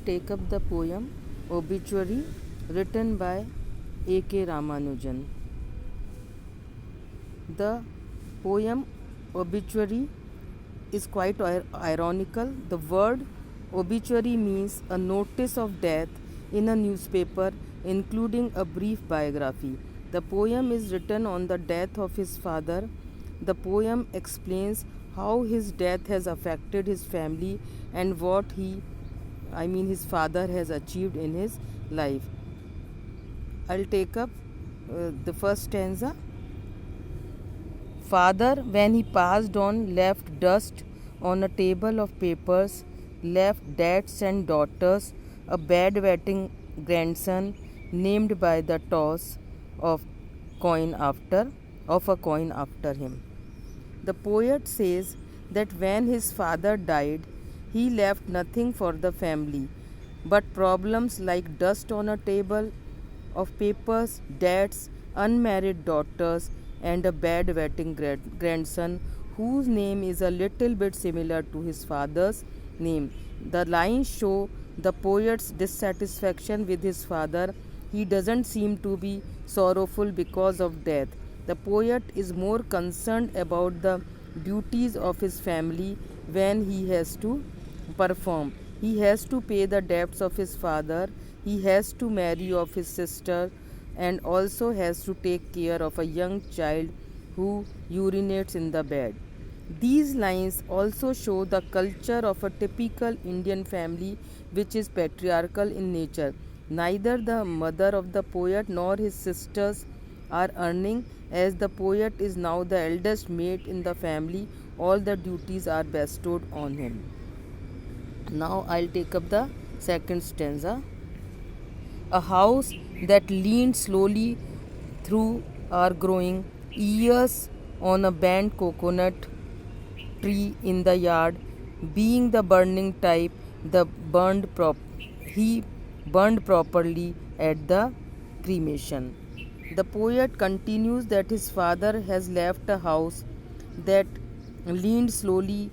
take up the poem Obituary written by A.K. Ramanujan. The poem Obituary is quite ironical. The word obituary means a notice of death in a newspaper, including a brief biography. The poem is written on the death of his father. The poem explains how his death has affected his family and what his father has achieved in his life. I'll take up the first stanza. Father, when he passed on, left dust on a table of papers, left dads and daughters, a bedwetting grandson named by the toss of a coin after him. The poet says that when his father died, he left nothing for the family but problems like dust on a table of papers, dads, unmarried daughters, and a bedwetting grandson whose name is a little bit similar to his father's name. The lines show the poet's dissatisfaction with his father. He doesn't seem to be sorrowful because of death. The poet is more concerned about the duties of his family when he has to perform. He has to pay the debts of his father, he has to marry off his sister, and also has to take care of a young child who urinates in the bed. These lines also show the culture of a typical Indian family which is patriarchal in nature. Neither the mother of the poet nor his sisters are earning, as the poet is now the eldest mate in the family. All the duties are bestowed on him. Now I'll take up the second stanza. A house that leaned slowly through our growing years on a bent coconut tree in the yard, being the burning type, he burned properly at the cremation. The poet continues that his father has left a house that leaned slowly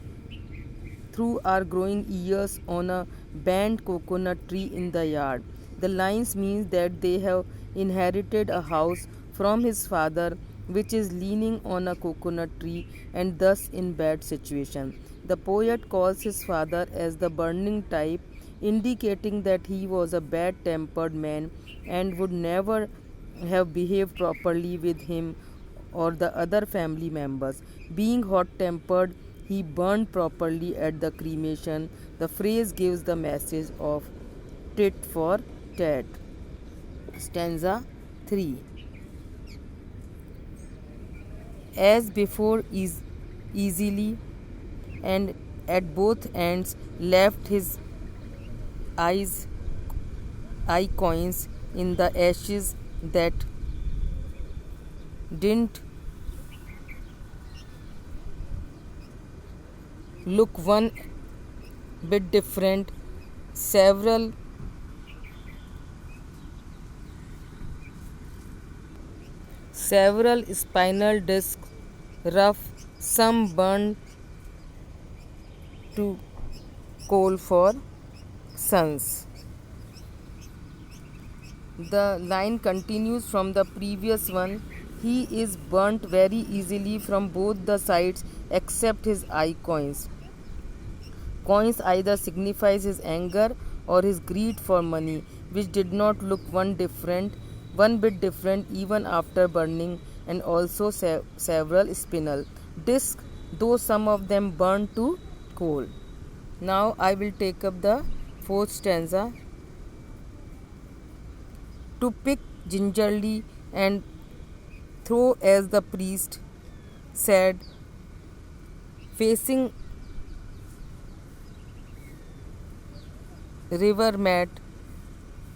through our growing years on a bent coconut tree in the yard. The lines mean that they have inherited a house from his father which is leaning on a coconut tree and thus in bad situation. The poet calls his father as the burning type, indicating that he was a bad-tempered man and would never have behaved properly with him or the other family members. Being hot-tempered, he burned properly at the cremation. The phrase gives the message of tit for tat. Stanza 3. As before, is easily and at both ends left his eye coins in the ashes that didn't look one bit different. Several spinal discs rough, some burned to coal for suns. The line continues from the previous one. He is burnt very easily from both the sides except his eye coins. Coins either signifies his anger or his greed for money, which did not look one bit different even after burning, and also several spinal discs, though some of them burned to coal. Now I will take up the fourth stanza. To pick gingerly and throw as the priest said, facing river mat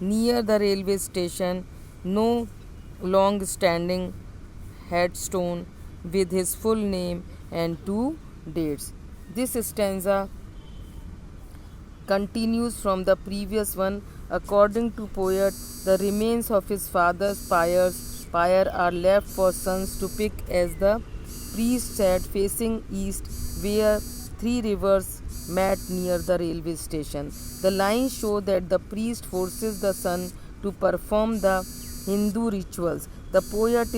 near the railway station, no long standing headstone with his full name and 2 dates. This stanza continues from the previous one. According to poet, the remains of his father's pyre are left for sons to pick, as the priest said, facing east, where 3 rivers met near the railway station. The lines show that the priest forces the son to perform the Hindu rituals. The poet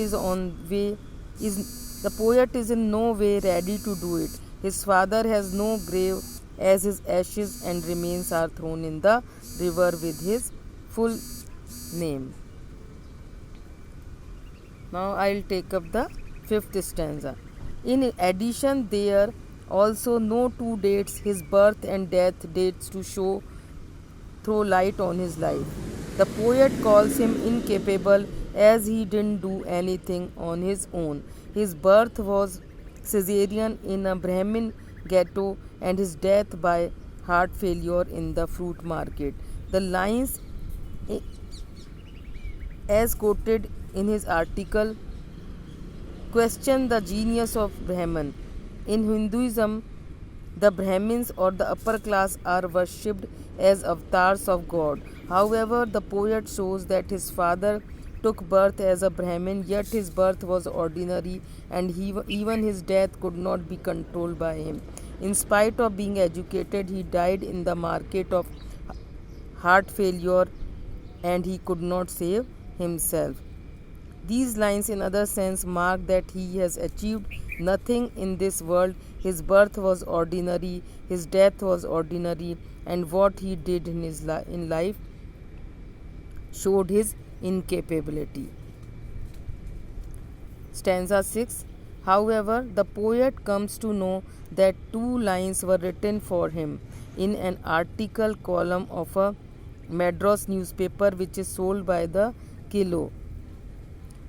is in no way ready to do it. His father has no grave as his ashes and remains are thrown in the river with his full name. Now I'll take up the fifth stanza. In addition, there also no two dates, his birth and death dates, to throw light on his life. The poet calls him incapable as he didn't do anything on his own. His birth was Caesarean in a Brahmin ghetto and his death by heart failure in the fruit market. The lines, as quoted in his article, question the genius of Brahman. In Hinduism, the Brahmins or the upper class are worshipped as avatars of God. However, the poet shows that his father took birth as a Brahmin, yet his birth was ordinary and even his death could not be controlled by him. In spite of being educated, he died in the market of heart failure and he could not save himself. These lines, in other sense, mark that he has achieved nothing in this world. His birth was ordinary, his death was ordinary, and what he did in life showed his incapability. Stanza 6. However, the poet comes to know that two lines were written for him in an article column of a Madras newspaper which is sold by the kilo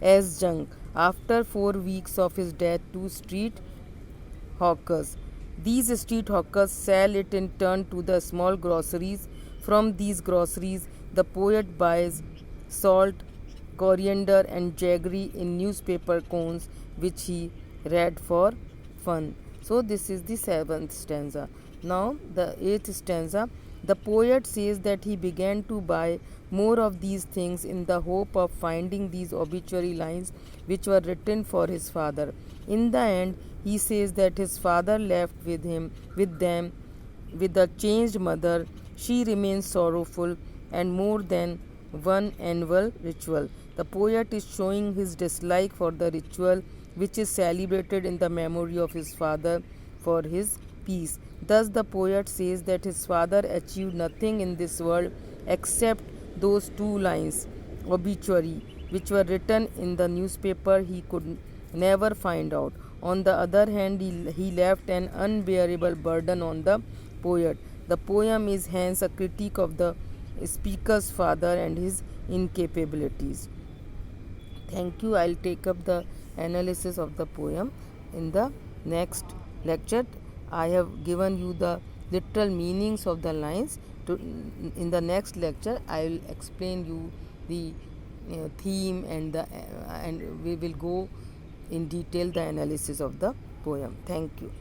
as junk after 4 weeks of his death to street hawkers. These street hawkers sell it in turn to the small groceries. From these groceries, the poet buys salt, coriander, and jaggery in newspaper cones, which he read for fun. So, this is the seventh stanza. Now, the eighth stanza. The poet says that he began to buy more of these things in the hope of finding these obituary lines which were written for his father. In the end, he says that his father left with them, with a changed mother. She remains sorrowful and more than one annual ritual. The poet is showing his dislike for the ritual which is celebrated in the memory of his father for his peace. Thus, the poet says that his father achieved nothing in this world except those two lines, obituary, which were written in the newspaper he could never find out. On the other hand, he left an unbearable burden on the poet. The poem is hence a critique of the speaker's father and his incapabilities. Thank you. I'll take up the analysis of the poem in the next lecture. I have given you the literal meanings of the lines. In the next lecture, I will explain you the theme and we will go in detail the analysis of the poem. Thank you.